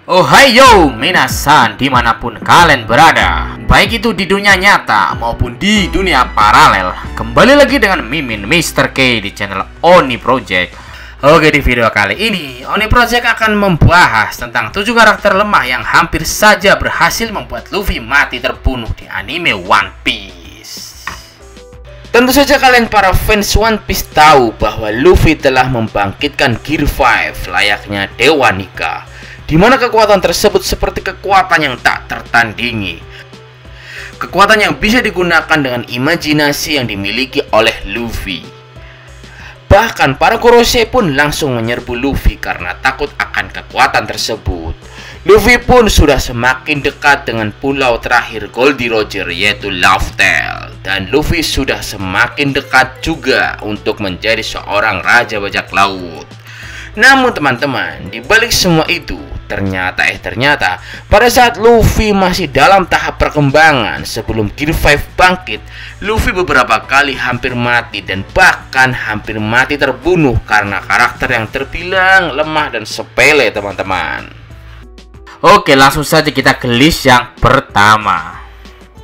Ohayo minasan, dimanapun kalian berada, baik itu di dunia nyata maupun di dunia paralel. Kembali lagi dengan Mimin Mr. K di channel Oni Project. Oke, di video kali ini Oni Project akan membahas tentang 7 karakter lemah yang hampir saja berhasil membuat Luffy mati terbunuh di anime One Piece. Tentu saja kalian para fans One Piece tahu bahwa Luffy telah membangkitkan Gear 5 layaknya Dewa Nika, di mana kekuatan tersebut seperti kekuatan yang tak tertandingi. Kekuatan yang bisa digunakan dengan imajinasi yang dimiliki oleh Luffy. Bahkan para Gorosei pun langsung menyerbu Luffy karena takut akan kekuatan tersebut. Luffy pun sudah semakin dekat dengan pulau terakhir Goldie Roger, yaitu Laugh Tale. Dan Luffy sudah semakin dekat juga untuk menjadi seorang raja bajak laut. Namun teman-teman, di balik semua itu, ternyata pada saat Luffy masih dalam tahap perkembangan sebelum Gear 5 bangkit, Luffy beberapa kali hampir mati dan bahkan hampir mati terbunuh karena karakter yang terbilang lemah dan sepele, teman-teman. Oke, langsung saja kita ke list yang pertama.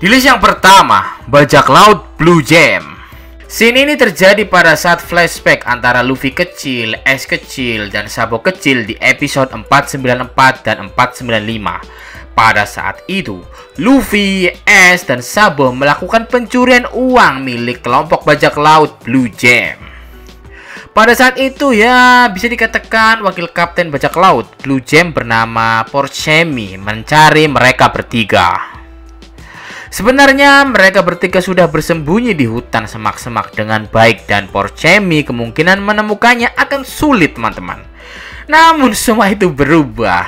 Di list yang pertama, bajak laut Blue Jam. Scene ini terjadi pada saat flashback antara Luffy kecil, Ace kecil, dan Sabo kecil di episode 494 dan 495. Pada saat itu, Luffy, Ace, dan Sabo melakukan pencurian uang milik kelompok bajak laut Blue Jam. Pada saat itu ya bisa dikatakan wakil kapten bajak laut Blue Jam bernama Porchemi mencari mereka bertiga. Sebenarnya mereka bertiga sudah bersembunyi di hutan semak-semak dengan baik dan Porchemi kemungkinan menemukannya akan sulit, teman-teman. Namun semua itu berubah.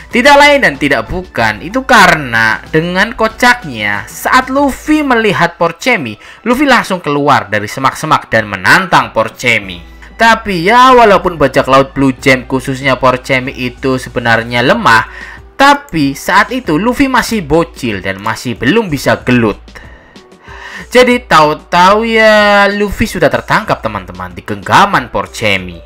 Tidak lain dan tidak bukan, itu karena dengan kocaknya saat Luffy melihat Porchemi, Luffy langsung keluar dari semak-semak dan menantang Porchemi. Tapi ya walaupun bajak laut Blue Jam khususnya Porchemi itu sebenarnya lemah, tapi saat itu Luffy masih bocil dan masih belum bisa gelut. Jadi tahu-tahu ya Luffy sudah tertangkap, teman-teman, di genggaman Porchemi.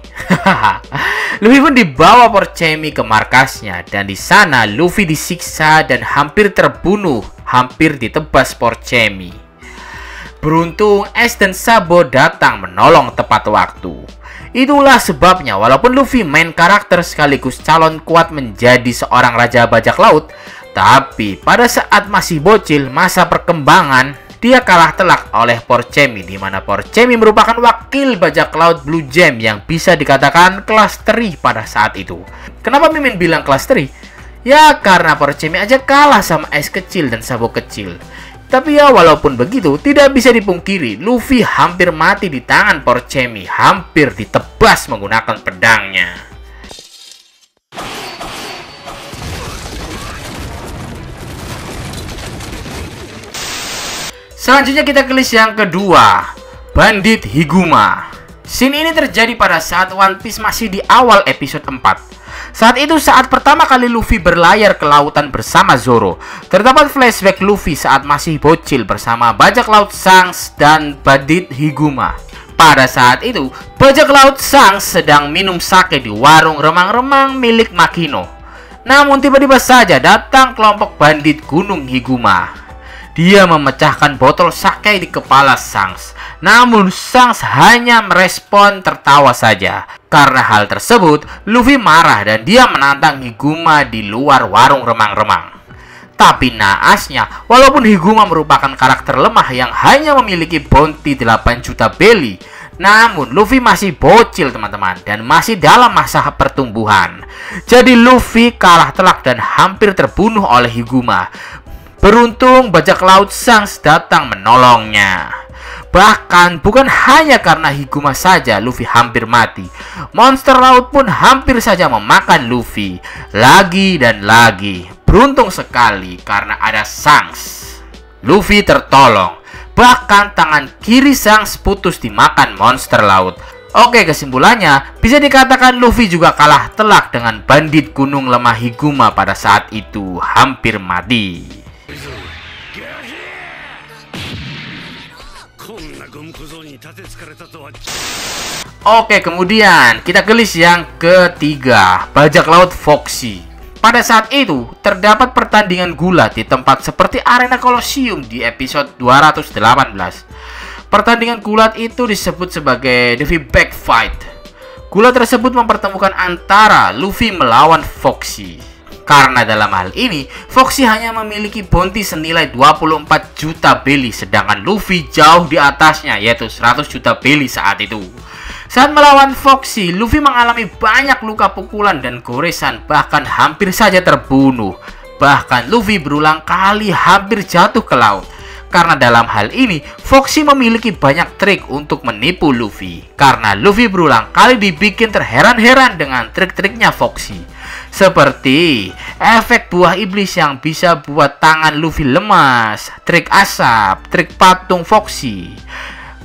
Luffy pun dibawa Porchemi ke markasnya dan di sana Luffy disiksa dan hampir terbunuh, hampir ditebas Porchemi. Beruntung Ace dan Sabo datang menolong tepat waktu. Itulah sebabnya walaupun Luffy main karakter sekaligus calon kuat menjadi seorang raja bajak laut, tapi pada saat masih bocil masa perkembangan, dia kalah telak oleh Porchemi, di mana Porchemi merupakan wakil bajak laut Blue Jam yang bisa dikatakan kelas teri pada saat itu. Kenapa Mimin bilang kelas teri? Ya karena Porchemi aja kalah sama Ace kecil dan Sabo kecil. Tapi ya walaupun begitu, tidak bisa dipungkiri Luffy hampir mati di tangan Porchemi, hampir ditebas menggunakan pedangnya. Selanjutnya kita ke list yang kedua, Bandit Higuma. Scene ini terjadi pada saat One Piece masih di awal episode 4. Saat itu saat pertama kali Luffy berlayar ke lautan bersama Zoro. Terdapat flashback Luffy saat masih bocil bersama bajak laut Shanks dan Bandit Higuma. Pada saat itu, bajak laut Shanks sedang minum sake di warung remang-remang milik Makino. Namun tiba-tiba saja datang kelompok bandit Gunung Higuma. Dia memecahkan botol sake di kepala Shanks. Namun Shanks hanya merespon tertawa saja. Karena hal tersebut, Luffy marah dan dia menantang Higuma di luar warung remang-remang. Tapi naasnya, walaupun Higuma merupakan karakter lemah yang hanya memiliki bounty 8 juta belly, namun Luffy masih bocil, teman-teman, dan masih dalam masa pertumbuhan. Jadi Luffy kalah telak dan hampir terbunuh oleh Higuma. Beruntung bajak laut Shanks datang menolongnya. Bahkan bukan hanya karena Higuma saja Luffy hampir mati. Monster laut pun hampir saja memakan Luffy. Lagi dan lagi. Beruntung sekali karena ada Shanks. Luffy tertolong. Bahkan tangan kiri Shanks putus dimakan monster laut. Oke, kesimpulannya bisa dikatakan Luffy juga kalah telak dengan bandit gunung lemah Higuma pada saat itu, hampir mati. Oke, kemudian kita ke list yang ketiga, bajak laut Foxy. Pada saat itu, terdapat pertandingan gulat di tempat seperti arena Colosseum di episode 218. Pertandingan gulat itu disebut sebagai The Back Fight. Gulat tersebut mempertemukan antara Luffy melawan Foxy. Karena dalam hal ini, Foxy hanya memiliki bounty senilai 24 juta belly, sedangkan Luffy jauh di atasnya, yaitu 100 juta belly saat itu. Saat melawan Foxy, Luffy mengalami banyak luka pukulan dan goresan, bahkan hampir saja terbunuh. Bahkan Luffy berulang kali hampir jatuh ke laut. Karena dalam hal ini, Foxy memiliki banyak trik untuk menipu Luffy. Karena Luffy berulang kali dibikin terheran-heran dengan trik-triknya Foxy. Seperti efek buah iblis yang bisa buat tangan Luffy lemas, trik asap, trik patung Foxy,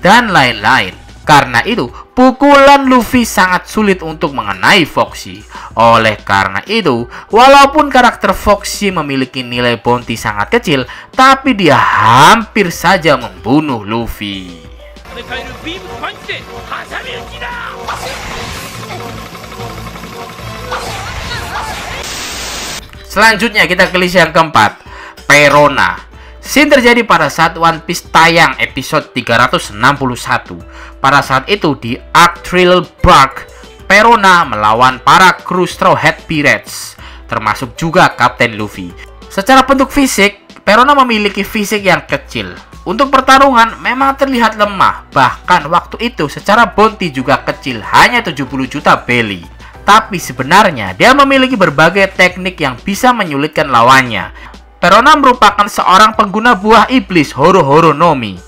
dan lain-lain. Karena itu, pukulan Luffy sangat sulit untuk mengenai Foxy. Oleh karena itu, walaupun karakter Foxy memiliki nilai bounty sangat kecil, tapi dia hampir saja membunuh Luffy. Selanjutnya kita ke list yang keempat, Perona. Scene terjadi pada saat One Piece tayang episode 361. Pada saat itu di Arc Trial Bark, Perona melawan para kru Straw Hat Pirates, termasuk juga Kapten Luffy. Secara bentuk fisik, Perona memiliki fisik yang kecil. Untuk pertarungan memang terlihat lemah, bahkan waktu itu secara bounty juga kecil, hanya 70 juta belly. Tapi sebenarnya dia memiliki berbagai teknik yang bisa menyulitkan lawannya. Perona merupakan seorang pengguna buah iblis Horo-Horo Nomi.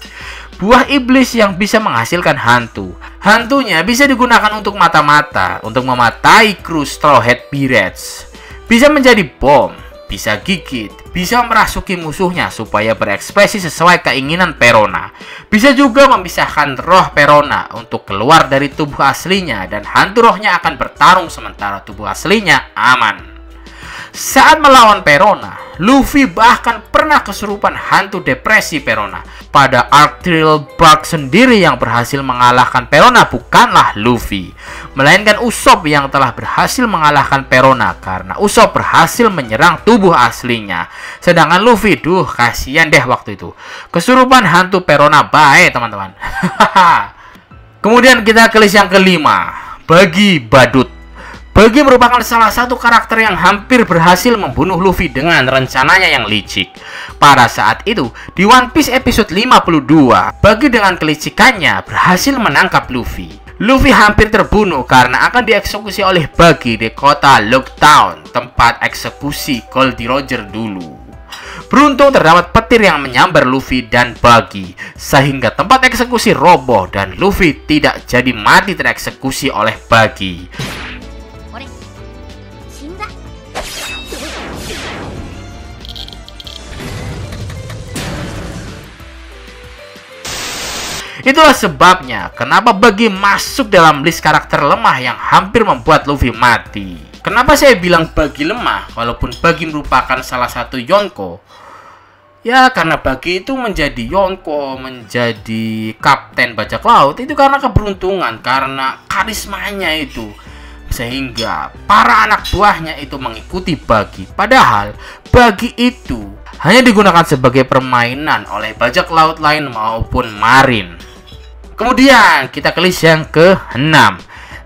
Buah iblis yang bisa menghasilkan hantu. Hantunya bisa digunakan untuk mata-mata, untuk mematai kru Straw Hat Pirates. Bisa menjadi bom, bisa gigit, bisa merasuki musuhnya supaya berekspresi sesuai keinginan Perona. Bisa juga memisahkan roh Perona untuk keluar dari tubuh aslinya, dan hantu rohnya akan bertarung sementara tubuh aslinya aman. Saat melawan Perona, Luffy bahkan pernah kesurupan hantu depresi Perona. Pada Arc Trial Bark sendiri yang berhasil mengalahkan Perona bukanlah Luffy, melainkan Usopp yang telah berhasil mengalahkan Perona karena Usopp berhasil menyerang tubuh aslinya. Sedangkan Luffy, kasihan deh waktu itu. Kesurupan hantu Perona baik teman-teman. Kemudian kita ke list yang kelima, Buggy Badut. Buggy merupakan salah satu karakter yang hampir berhasil membunuh Luffy dengan rencananya yang licik. Pada saat itu, di One Piece episode 52, Buggy dengan kelicikannya berhasil menangkap Luffy. Luffy hampir terbunuh karena akan dieksekusi oleh Buggy di kota Lockdown, tempat eksekusi Goldie Roger dulu. Beruntung terdapat petir yang menyambar Luffy dan Buggy, sehingga tempat eksekusi roboh dan Luffy tidak jadi mati tereksekusi oleh Buggy. Itulah sebabnya kenapa Buggy masuk dalam list karakter lemah yang hampir membuat Luffy mati. Kenapa saya bilang Buggy lemah walaupun Buggy merupakan salah satu Yonko? Ya karena Buggy itu menjadi Yonko, menjadi kapten bajak laut itu karena keberuntungan, karena karismanya itu. Sehingga para anak buahnya itu mengikuti Buggy. Padahal Buggy itu hanya digunakan sebagai permainan oleh bajak laut lain maupun marin. Kemudian kita ke list yang ke-6,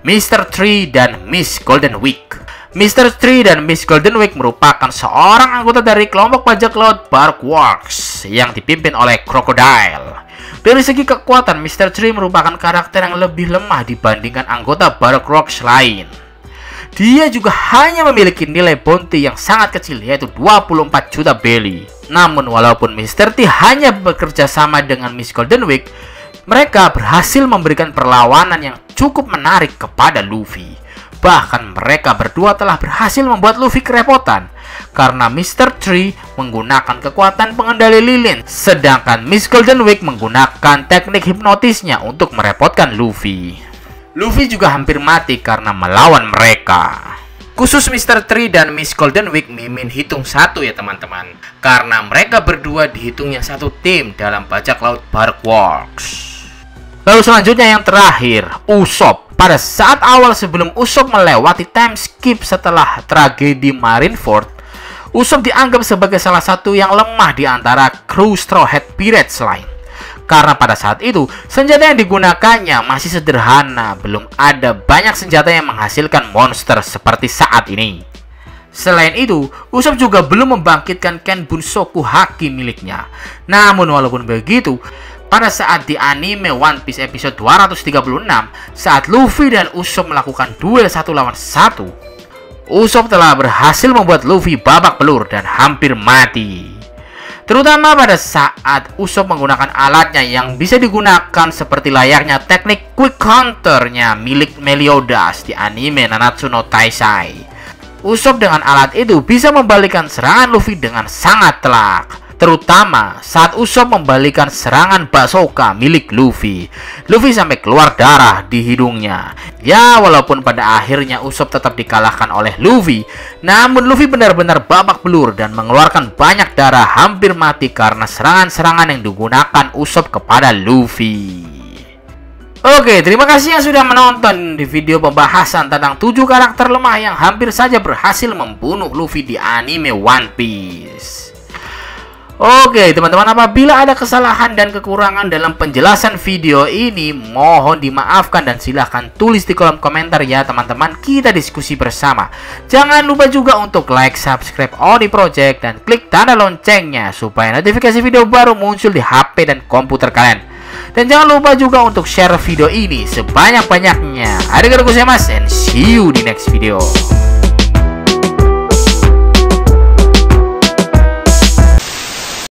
Mr. Tree dan Miss Golden Week. Mr. Tree dan Miss Golden Week merupakan seorang anggota dari kelompok bajak laut Bark Works yang dipimpin oleh Crocodile. Dari segi kekuatan, Mr. Tree merupakan karakter yang lebih lemah dibandingkan anggota Bark Works lain. Dia juga hanya memiliki nilai bounty yang sangat kecil, yaitu 24 juta belly. Namun walaupun Mr. T hanya bekerja sama dengan Miss Golden Week, mereka berhasil memberikan perlawanan yang cukup menarik kepada Luffy. Bahkan mereka berdua telah berhasil membuat Luffy kerepotan karena Mr. Tree menggunakan kekuatan pengendali lilin, sedangkan Miss Golden Week menggunakan teknik hipnotisnya untuk merepotkan Luffy. Luffy juga hampir mati karena melawan mereka. Khusus Mr. Tree dan Miss Golden Week mimin hitung satu ya teman-teman, karena mereka berdua dihitungnya satu tim dalam bajak laut Bark Works. Lalu selanjutnya yang terakhir, Usopp. pada saat awal sebelum Usopp melewati time skip setelah tragedi Marineford, Usopp dianggap sebagai salah satu yang lemah di antara kru Straw Hat Pirates lain. Karena pada saat itu, senjata yang digunakannya masih sederhana, belum ada banyak senjata yang menghasilkan monster seperti saat ini. Selain itu, Usopp juga belum membangkitkan Ken Bunsoku Haki miliknya. Namun walaupun begitu, pada saat di anime One Piece episode 236, saat Luffy dan Usopp melakukan duel 1 lawan 1, Usopp telah berhasil membuat Luffy babak belur dan hampir mati. Terutama pada saat Usopp menggunakan alatnya yang bisa digunakan seperti layaknya teknik quick counter-nya milik Meliodas di anime Nanatsu no Taizai. Usopp dengan alat itu bisa membalikan serangan Luffy dengan sangat telak. Terutama saat Usopp membalikan serangan Bazooka milik Luffy. Luffy sampai keluar darah di hidungnya. Ya, walaupun pada akhirnya Usopp tetap dikalahkan oleh Luffy, namun Luffy benar-benar babak belur dan mengeluarkan banyak darah, hampir mati karena serangan-serangan yang digunakan Usopp kepada Luffy. Oke, terima kasih yang sudah menonton di video pembahasan tentang 7 karakter lemah yang hampir saja berhasil membunuh Luffy di anime One Piece. Oke teman-teman, apabila ada kesalahan dan kekurangan dalam penjelasan video ini, mohon dimaafkan dan silahkan tulis di kolom komentar ya teman-teman, kita diskusi bersama. Jangan lupa juga untuk like, subscribe Oni Project dan klik tanda loncengnya supaya notifikasi video baru muncul di HP dan komputer kalian. Dan jangan lupa juga untuk share video ini sebanyak-banyaknya. Arigatou gozaimasu and see you di next video.